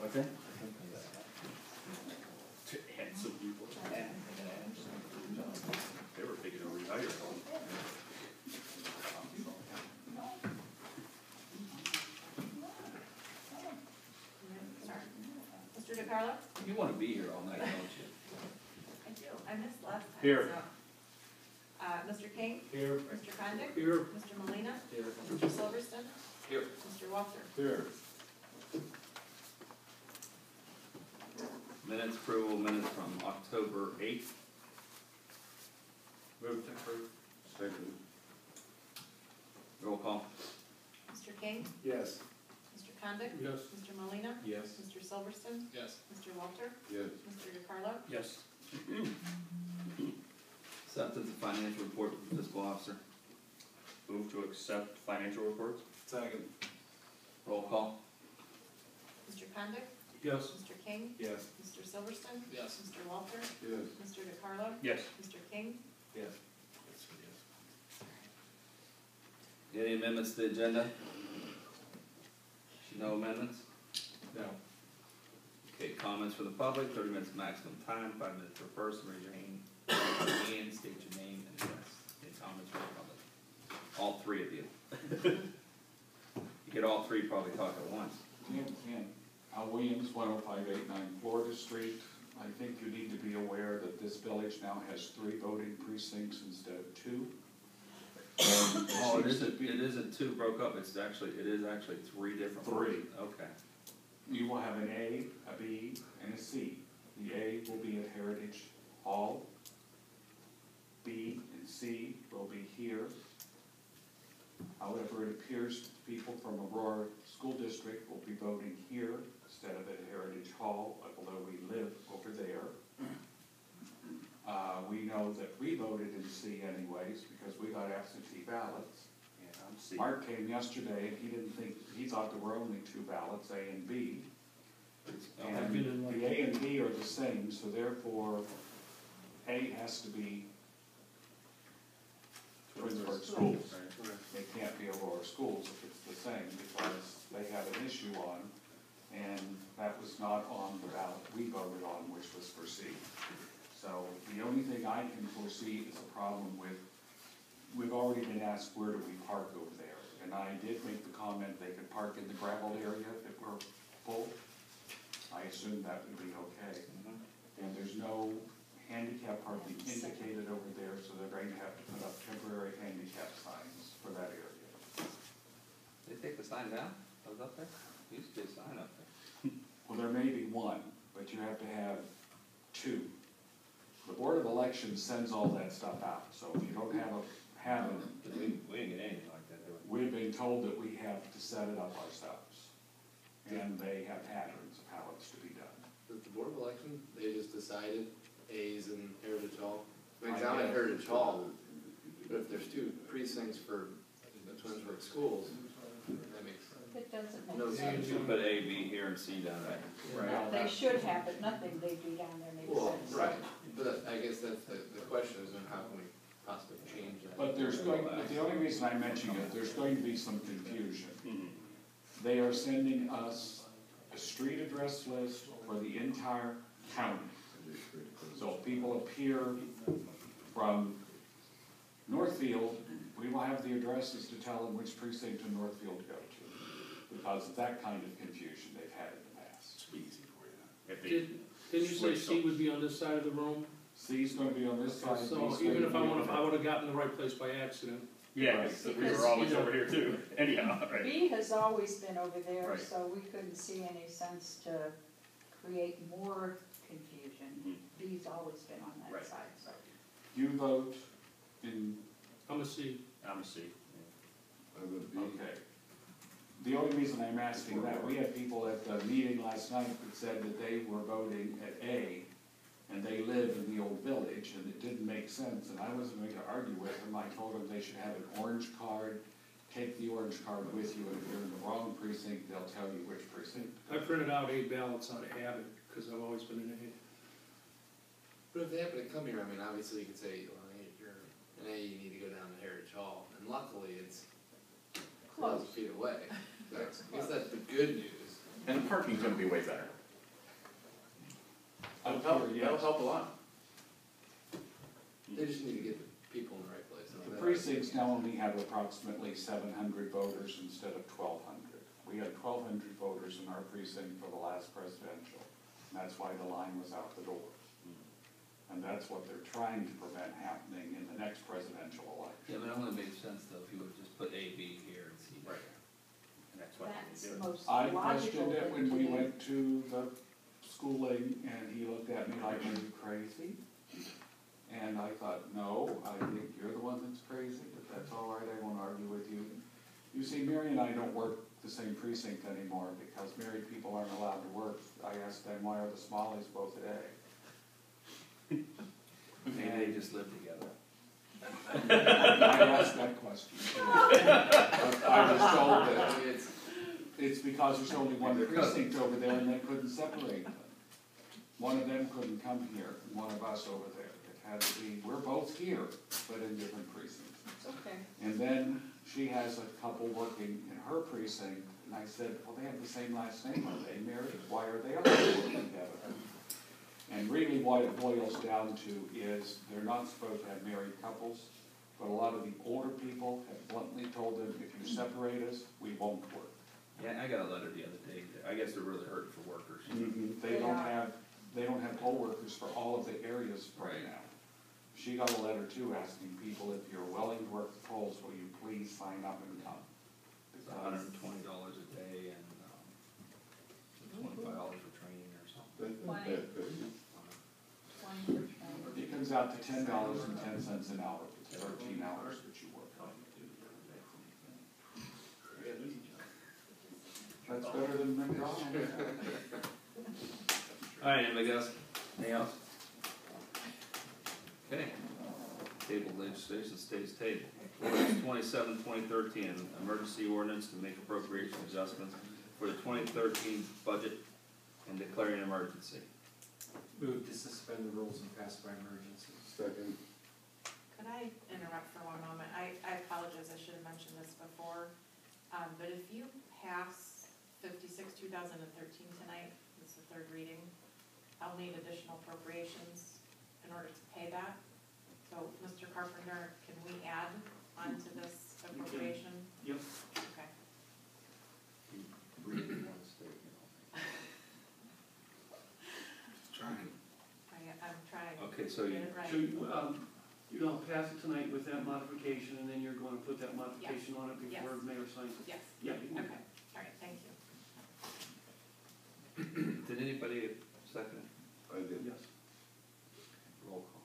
Okay. And some people, they were thinking of retiring. Mr. DiCarlo? You want to be here all night, don't you? I do. I missed last time. Here. So. Mr. King? Here. Mr. Condit? Here. Mr. Molina? Here. Mr. Silverston? Here. Mr. Walter? Here. Minutes approval, minutes from October 8th. Move to approve. Second. Roll call. Mr. King? Yes. Mr. Condit? Yes. Mr. Molina? Yes. Mr. Silverston? Yes. Mr. Walter? Yes. Mr. DiCarlo? Yes. Acceptance of financial report from the fiscal officer. Move to accept financial reports? Second. Roll call. Mr. Condit? Yes. Mr. King? Yes. Mr. Silverston? Yes. Mr. Walter? Yes. Mr. DiCarlo? Yes. Mr. King? Yes. Any amendments to the agenda? No amendments? No. Okay, comments for the public, 30 minutes maximum time, 5 minutes per person, raise your hand, state your name and address. Any comments for the public? All three of you. You get all three probably talk at once. Tim, Al Williams, 10589 Florida Street. I think you need to be aware that this village now has 3 voting precincts instead of 2. Oh, it isn't two broke up, it is actually 3 different. 3. Okay. You will have an A, a B, and a C. The A will be at Heritage Hall. B and C will be here. However, it appears people from Aurora School District will be voting here instead of at Heritage Hall, although we live over there. We know that we voted in C anyways because we got absentee ballots. Mark came yesterday and he thought there were only 2 ballots, A and B. And the A and B are the same, so therefore A has to be Twinsburg Schools. It can't be Aurora Schools if it's the same because they have an issue on, and that was not on the ballot we voted on, which was for C. So the only thing I can foresee is a problem with, we've already been asked where do we park over there. And I did make the comment they could park in the gravel area if we're full. I assume that would be okay. And there's no handicap parking indicated over there, so they're going to have to put up temporary handicap signs for that area. They take the sign down? I was up there? There used to be a sign up there. Well, there may be 1, but you have to have 2. The Board of Elections sends all that stuff out, so if you don't have We didn't get anything like that, did we? we've been told that we have to set it up ourselves. And they have patterns of how it's to be done. With the Board of Elections, they just decided A's in Heritage Hall. I Because I'm at guess. Heritage Hall, but if there's 2 precincts for the Twinsburg schools, that makes It doesn't no make sense. sense. You put A, B here and C down there. Right. They should have, but nothing they do down there makes Well, sense. right, but I guess that's the question is, then how can we possibly change that? But the only reason I mention it, there's going to be some confusion. They are sending us a street address list for the entire county. So if people appear from Northfield, we will have the addresses to tell them which precinct in Northfield to go to. Because of that kind of confusion they've had in the past. Didn't you say C would be on this side of the room? C's going to be on this side. So even if I would have gotten the right place by accident. Yeah, because we were always over here too, anyhow, right? B has always been over there, Right. so we couldn't see any sense to create more confusion. B's always been on that Right. side, so. You vote in, I'm a C. I'm a C. okay. The only reason I'm asking that, we had people at the meeting last night that said that they were voting at A, and they live in the old village, and it didn't make sense, and I wasn't going to argue with them. I told them they should have an orange card, take the orange card with you, and if you're in the wrong precinct, they'll tell you which precinct. I printed out 8 ballots out of habit, because I've always been in A. But if they happen to come here, I mean, obviously you could say, well, hey, if you're an A, you need to go down to Heritage Hall, and luckily it's 1,000 feet away. I guess that's the good news. And the parking's gonna be way better. Up That'll here, yes. help a lot. They just need to get the people in the right place. I mean, The that- precincts now only have approximately 700 voters instead of 1,200. We had 1,200 voters in our precinct for the last presidential, and that's why the line was out the door. And that's what they're trying to prevent happening in the next presidential election. Yeah, but it only makes sense though if you would just put A, B here and C there. Right. And that's what That's they the do. most I logical questioned it thing when to we do. went to the schooling, and he looked at me like, are you crazy? And I thought, no, I think you're the one that's crazy, but that's all right, I won't argue with you. You see, Mary and I don't work the same precinct anymore, because married people aren't allowed to work. I asked them, why are the Smalleys both at A? Maybe they just live together. I asked that question too. But I was told that I mean, it's because there's only one precinct over there and they couldn't separate them. One of them couldn't come here, and one of us over there. It had to be, we're both here, but in different precincts. It's okay. And then she has a couple working in her precinct, and I said, well, they have the same last name, are they married? Why are they all working together? And really what it boils down to is they're not supposed to have married couples, but a lot of the older people have bluntly told them, if you separate us, we won't work. Yeah, I got a letter the other day. I guess they're really hurting for workers. They don't have poll workers for all of the areas right Right. now. She got a letter too asking people, if you're willing to work the polls, will you please sign up and come? It's $120 a day and $25 for training or something. That's not bad, but 20%. It comes out to $10.10 an hour, it's 13 hours that you work. That's better than McDonald's. All right, anybody else? Anything else? Okay. Table legislation stays table. Ordinance 27/2013, emergency ordinance to make appropriation adjustments for the 2013 budget and declaring an emergency. Move to suspend the rules and pass by emergency. second, Could I interrupt for one moment? I apologize, I should have mentioned this before. But if you pass 56/2013 tonight, it's the third reading, I'll need additional appropriations in order to pay that. So, Mr. Carpenter, can we add onto this appropriation? Yep. Okay. Read one statement. trying. I'm trying Okay, so to you, get it right. So, you're gonna pass it tonight with that modification, and then you're gonna put that modification on it before the mayor signs it? Yes, Yeah, you can. okay, all right, thank you. did anybody second it? I did. Yes. Roll call.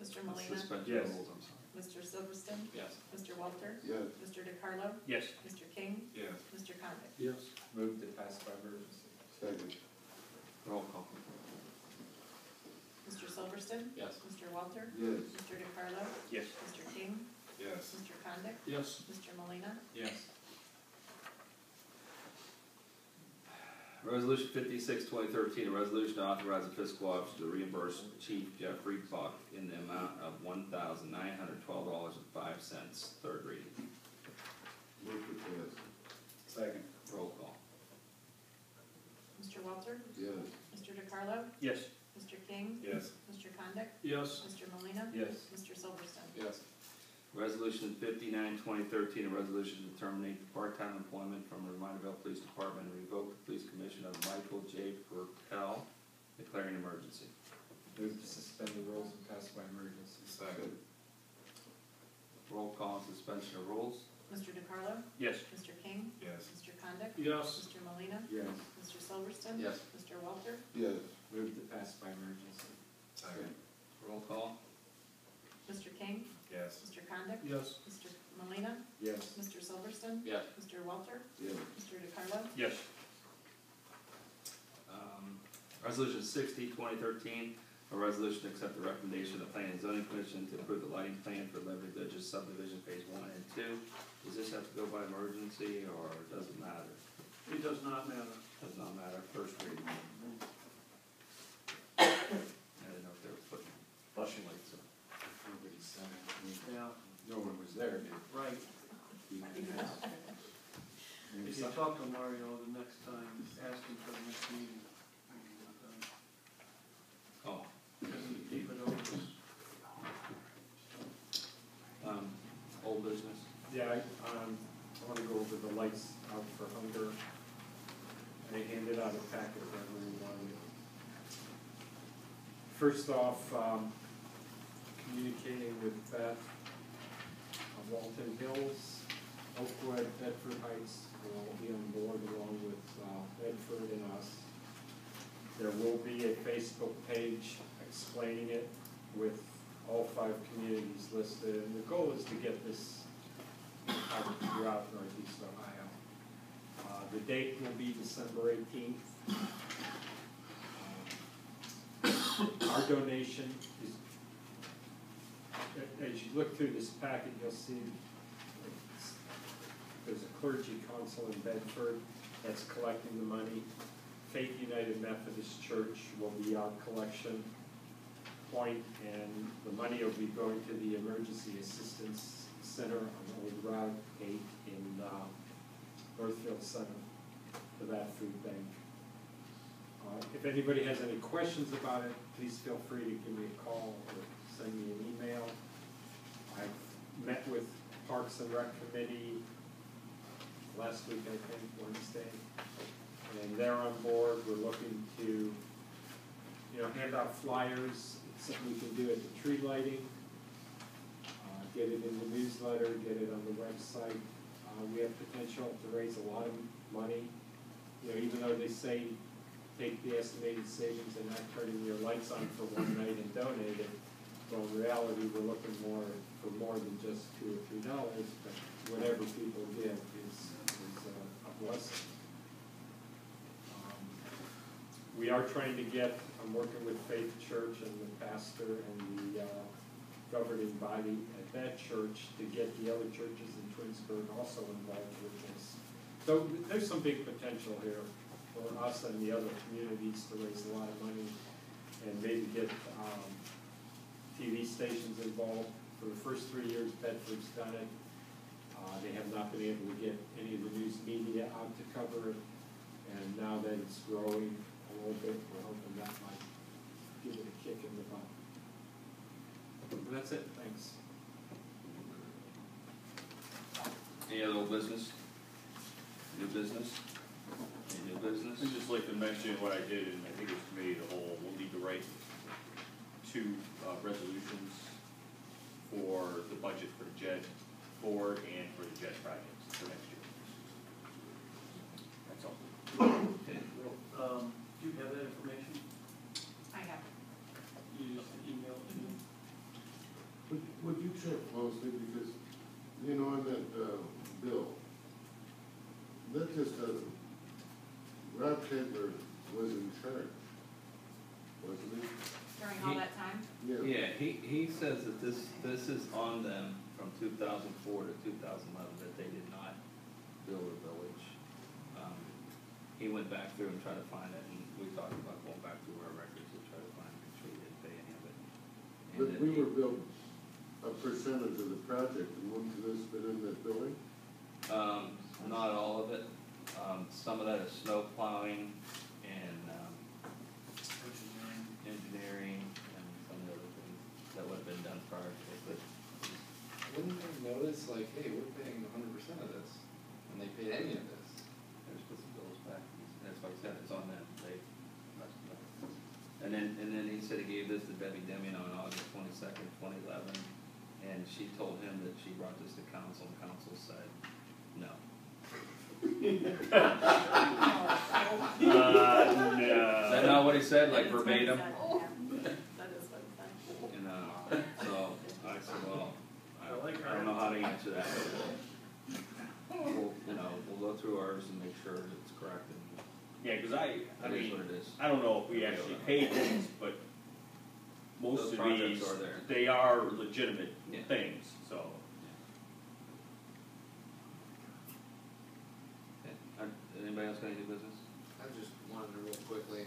Mr. Molina, Suspension Yes. of rules, I'm sorry. Mr. Silverston, Yes. Mr. Walter, Yes, Mr. DeCarlo, Yes. Mr. King, Yes. Mr. Condit. Yes. Move to pass by emergency. second, Roll call. Mr. Silverston, Yes. Mr. Walter, yes, Mr. DeCarlo, Yes. Mr. King, Yes. Mr. Condit, Yes. Mr. Molina, Yes. Resolution 56/2013, a resolution to authorize the fiscal officer to reimburse Chief Jeffrey Buck in the amount of $1,912.05. Third reading. move to pass, Second. Roll call. Mr. Walter, yes, Mr. DeCarlo, Yes. Mr. King, Yes. Mr. Condit, Yes. Mr. Molina, Yes. Mr. Silverston. Yes. Resolution 59/2013, a resolution to terminate part-time employment from the Reminderville Police Department and revoke the police commission of Michael J. Purtell, declaring emergency. Move to suspend the rules and pass by emergency. second, Roll call and suspension of rules. Mr. DeCarlo, Yes. Mr. King, Yes. Mr. Condit, Yes. Mr. Molina, Yes. Mr. Silverston. Yes. Mr. Walter, yes, Move to pass by emergency. second, Roll call. Mr. King, Yes. Mr. Condit, Yes. Mr. Molina, Yes. Mr. Silverston, Yes. Mr. Walter, yes, Mr. DeCarlo, Yes. Resolution 60/2013, a resolution to accept the recommendation of the Planning and Zoning Commission to approve the lighting plan for Liberty Villages subdivision phase 1 and 2. Does this have to go by emergency or does it matter? It does not matter. Does not matter, first reading. I didn't know if they were putting flashing lights up. Nobody said it. Yeah, No one was there, did right. he? If you talk to Mario the next time, ask him for the next meeting. old business? Yeah, I wanna go over the lights out for hunger. I handed out a packet of everyone. First off, communicating with Beth of Walton Hills, Oakwood, Bedford Heights will be on board along with Bedford and us. There will be a Facebook page explaining it with all 5 communities listed, and the goal is to get this covered throughout Northeast Ohio. The date will be December 18th. Our donation is, as you look through this packet, you'll see there's a clergy council in Bedford that's collecting the money. Faith United Methodist Church will be our collection point, and the money will be going to the Emergency Assistance Center on Old Route 8 in Northfield Center for that food bank. If anybody has any questions about it, please feel free to give me a call or send me an email. I've met with Parks and Rec Committee last week, I think, Wednesday, and they're on board. We're looking to, hand out flyers. It's something we can do at the tree lighting, get it in the newsletter, get it on the website. We have potential to raise a lot of money. Even though they say take the estimated savings and not turning your lights on for one night and donate it, well, in reality, we're looking for more than just $2 or $3, but whatever people give is a blessing. We are trying to I'm working with Faith Church and the pastor and the governing body at that church to get the other churches in Twinsburg also involved with this. So there's some big potential here for us and the other communities to raise a lot of money and maybe get TV stations involved. For the first 3 years, Bedford's done it. They have not been able to get any of the news media out to cover it, and now that it's growing a little bit, we're hoping that might give it a kick in the butt. But that's it, thanks. Any other old business? New business? Any new business? I'd just like to mention what I did, and I think it's committee of the whole, we'll need to write 2 resolutions for the budget for the JED board and for the JED projects for next year. That's all. Okay, well, do you have that information? I have. You just email it to me? Would you check closely, because, on that bill, that just doesn't, Rob Taylor was in charge, wasn't he? During all that time? Yeah, he says that this is on them from 2004 to 2011, that they did not build a village. He went back through and tried to find it, and we talked about going back through our records to try to find it, make sure we didn't pay any of it. And But then we were billed a percentage of the project, and wouldn't this been in that billing? Not all of it. Some of that is snow plowing and engineering and some of the other things that would have been done prior to it, but Wouldn't they notice, like, hey, we're paying 100% of this, and they paid any of this? they just put some bills back. That's why he said it's on them. They messed it up. And then he said he gave this to Debbie Demian on August 22nd, 2011, and she told him that she brought this to council, and council said no. No. Is that not what he said, like That is what verbatim? it said, yeah. That is what it said. So I said, well, I like I don't know how to answer that. We'll go through ours and make sure it's correct, and Yeah, because I it is mean, what it is. I don't know if we actually paid these, but most Those of projects these, are there. they are legitimate Yeah. things, so. Okay. Anybody else got any business? I just wanted to real quickly,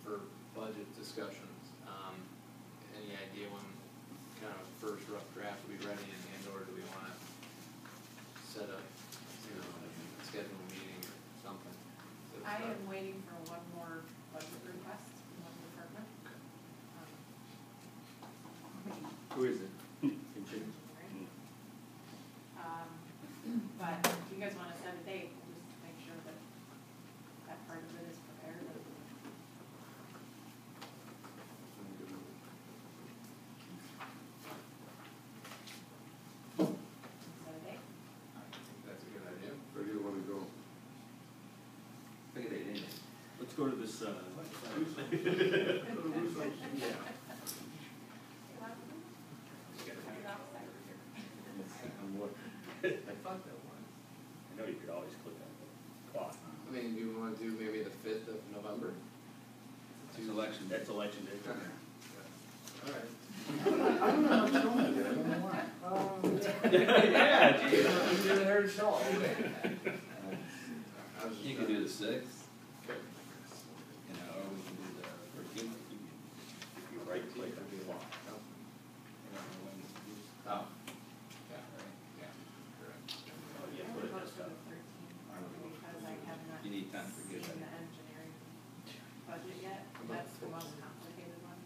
for budget discussions, any idea when kind of first rough draft will be ready, and or do we wanna set up, schedule a meeting or something? to I start? am waiting for one more budget request from one department. Who is it? Right? But if you guys wanna set a date, we'll just make sure that that part of it is prepared and set a date. I think that's a good idea. Where do you wanna go? Pick a date, anyway. Let's go to this, Yeah. I'm looking. I thought that was. I know you could always click on the clock. I mean, do you wanna do maybe the 5th of November? It's election. That's election day. Alright. I don't know what's going on there, I don't know why. Yeah, gee. You're there to show. I was just You can do the sixth, Okay. you know, or we can do the 13th. If you right click on the clock. Oh. Yeah, right, yeah, correct. Oh, yeah, I put would it vote this for up. the 13th, because I have not You need time to seen get the that. engineering budget yet, that's the most complicated one.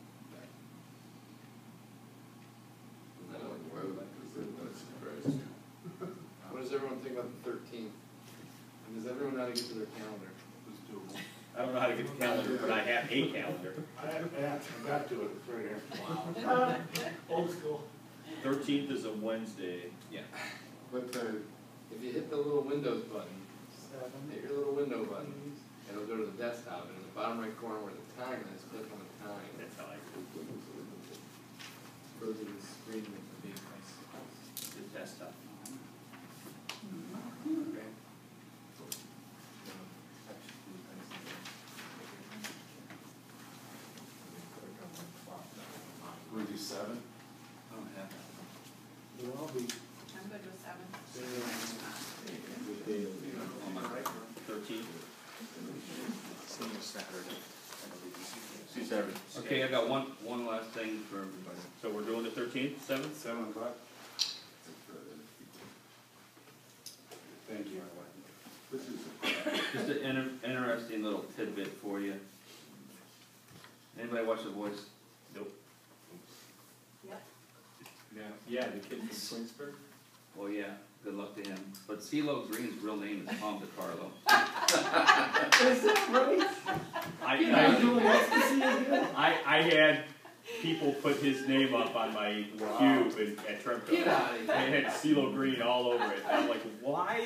Why would I present that surprise? What does everyone think about the 13th? And does everyone know how to get to their calendar? I don't know how to get the calendar, but I have a calendar. I got to it, it's right here. Wow. Old school. 13th is a Wednesday. Yeah. What time? If you hit the little Windows button, hit your little window button, it'll go to the desktop, and in the bottom right corner where the time is, click on the time. That's how I do Go to the screen with the big the desktop. Okay. We do 7? I don't have that. Well, I'll be. I'm good with 7. Good day. On my right. 13th. See Saturday. Okay, I got one last thing for everybody. So we're doing the 13th, 7th? 7 o'clock? Thank you. This is. Just an interesting little tidbit for you. Anybody watch The Voice? Nope. Yeah, the kid from Twinsburg. Well, yeah, good luck to him. But CeeLo Green's real name is Tom DiCarlo. Is that right? I, doing ecstasy again? I had people put his name up on my cube at Tremco. Get out of here. They had CeeLo Green all over it. I'm like, why?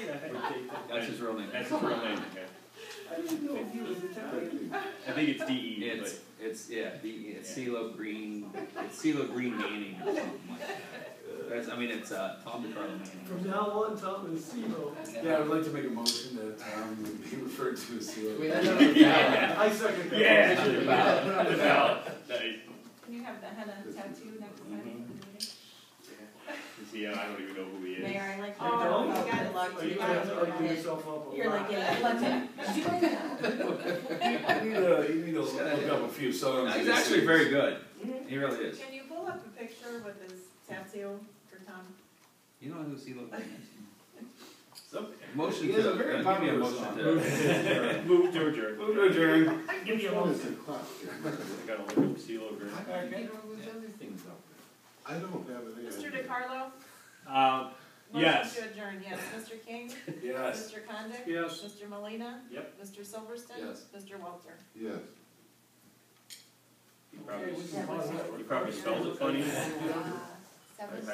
That's his real name. That's his real name, okay. I didn't know if he was Italian. I think it's DE, but. It's CeeLo Green. It's CeeLo Green Manning or something like that. It's Tom DiCarlo Manning. From now on, Tom is CeeLo. Yeah, I would like to make a motion that be referred to as CEO. We had that on the ballot. I second that. Yeah. Put it back. Put it on the ballot. Nice. Can you have the henna tattoo next time for the meeting? See, I don't even know who he is. Mayor, I like Oh, your, you you got luck, Oh, you you have to got like give yourself up a You're lot. like, yeah, let's, You need to look up a few songs. He's actually very good. He really is. Can you pull up a picture with his tattoo for Tom? You know who CeeLo Green is? Motion Motion He has to a very give me a popular motion song. to. Move to adjourn. Move to adjourn. Give me a What moment. is the clock? I gotta look up CeeLo Green. Everything's up I don't have any Mr. idea. DiCarlo? Yes. Motion to adjourn, yes. Mr. King? there. Yes. Mr. Condit? Yes. Mr. Molina? Yep. Mr. Silverston? Yes. Mr. Walter? Yes. You probably, Okay, we can pause that. you probably spelled it funny. 7.